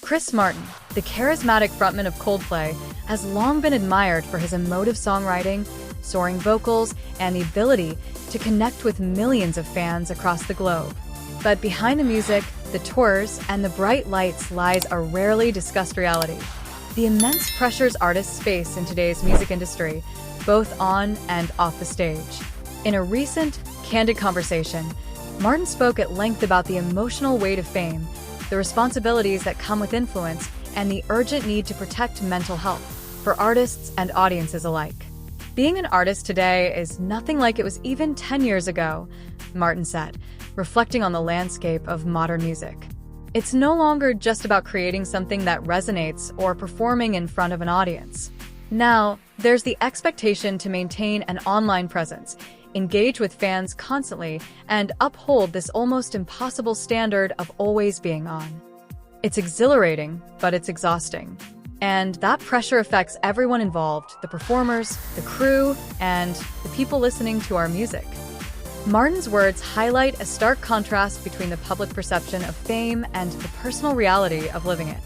Chris Martin, the charismatic frontman of Coldplay, has long been admired for his emotive songwriting, soaring vocals, and the ability to connect with millions of fans across the globe. But behind the music, the tours, and the bright lights lies a rarely discussed reality: the immense pressures artists face in today's music industry, both on and off the stage. In a recent, candid conversation, Martin spoke at length about the emotional weight of fame, the responsibilities that come with influence, and the urgent need to protect mental health for artists and audiences alike. Being an artist today is nothing like it was even 10 years ago, Martin said, reflecting on the landscape of modern music. It's no longer just about creating something that resonates or performing in front of an audience. Now, there's the expectation to maintain an online presence, engage with fans constantly, and uphold this almost impossible standard of always being on. It's exhilarating, but it's exhausting. And that pressure affects everyone involved: the performers, the crew, and the people listening to our music. Martin's words highlight a stark contrast between the public perception of fame and the personal reality of living it.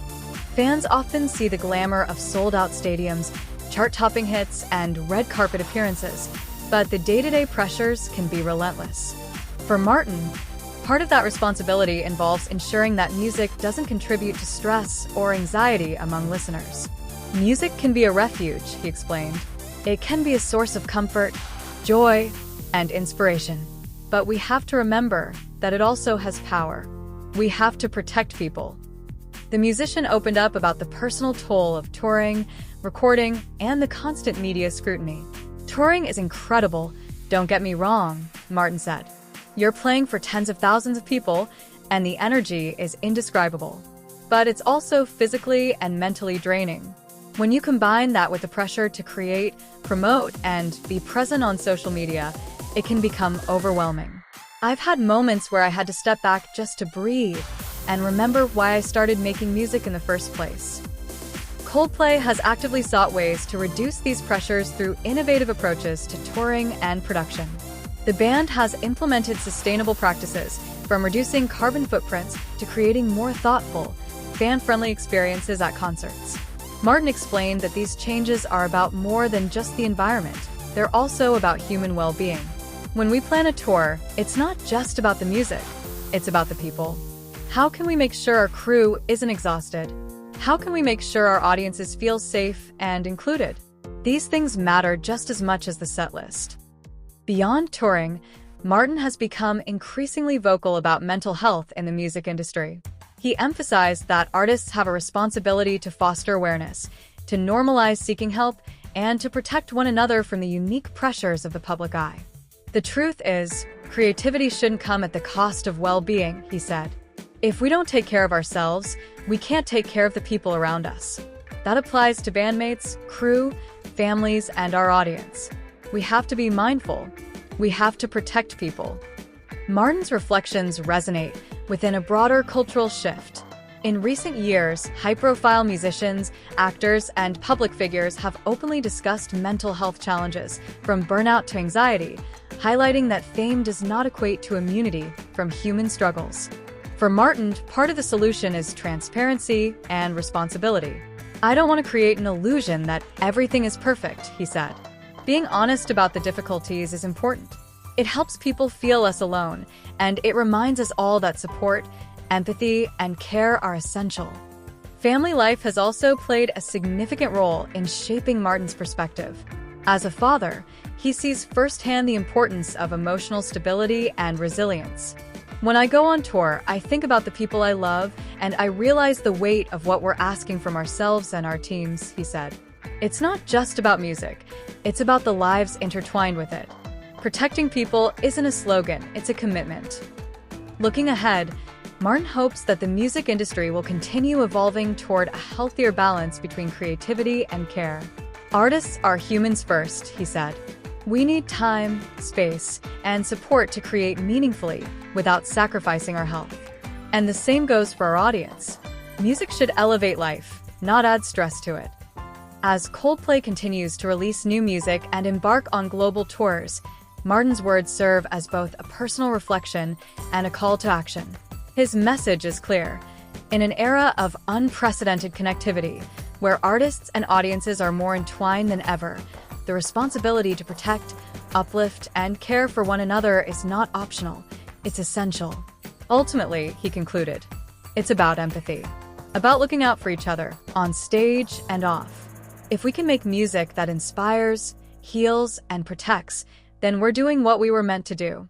Fans often see the glamour of sold-out stadiums, chart-topping hits, and red carpet appearances, but the day-to-day pressures can be relentless. For Martin, part of that responsibility involves ensuring that music doesn't contribute to stress or anxiety among listeners. Music can be a refuge, he explained. It can be a source of comfort, joy, and inspiration. But we have to remember that it also has power. We have to protect people. The musician opened up about the personal toll of touring, recording, and the constant media scrutiny. "Touring is incredible, don't get me wrong," Martin said. "You're playing for tens of thousands of people, and the energy is indescribable. But it's also physically and mentally draining. When you combine that with the pressure to create, promote, and be present on social media, it can become overwhelming. I've had moments where I had to step back just to breathe and remember why I started making music in the first place." Coldplay has actively sought ways to reduce these pressures through innovative approaches to touring and production. The band has implemented sustainable practices, from reducing carbon footprints to creating more thoughtful, fan-friendly experiences at concerts. Martin explained that these changes are about more than just the environment. They're also about human well-being. "When we plan a tour, it's not just about the music, it's about the people. How can we make sure our crew isn't exhausted? How can we make sure our audiences feel safe and included? These things matter just as much as the set list." Beyond touring, Martin has become increasingly vocal about mental health in the music industry. He emphasized that artists have a responsibility to foster awareness, to normalize seeking help, and to protect one another from the unique pressures of the public eye. "The truth is, creativity shouldn't come at the cost of well-being," he said. "If we don't take care of ourselves, we can't take care of the people around us." That applies to bandmates, crew, families, and our audience. We have to be mindful. We have to protect people. Martin's reflections resonate within a broader cultural shift. In recent years, high-profile musicians, actors, and public figures have openly discussed mental health challenges, from burnout to anxiety, highlighting that fame does not equate to immunity from human struggles. For Martin, part of the solution is transparency and responsibility. "I don't want to create an illusion that everything is perfect," he said. "Being honest about the difficulties is important. It helps people feel less alone, and it reminds us all that support, empathy, and care are essential." Family life has also played a significant role in shaping Martin's perspective. As a father, he sees firsthand the importance of emotional stability and resilience. "When I go on tour, I think about the people I love, and I realize the weight of what we're asking from ourselves and our teams," he said. "It's not just about music, it's about the lives intertwined with it. Protecting people isn't a slogan, it's a commitment." Looking ahead, Martin hopes that the music industry will continue evolving toward a healthier balance between creativity and care. "Artists are humans first," he said. "We need time, space, and support to create meaningfully without sacrificing our health. And the same goes for our audience. Music should elevate life, not add stress to it." As Coldplay continues to release new music and embark on global tours, Martin's words serve as both a personal reflection and a call to action. His message is clear: In an era of unprecedented connectivity, where artists and audiences are more entwined than ever, the responsibility to protect, uplift, and care for one another is not optional, it's essential. Ultimately, he concluded, it's about empathy, about looking out for each other, on stage and off. If we can make music that inspires, heals, and protects, then we're doing what we were meant to do.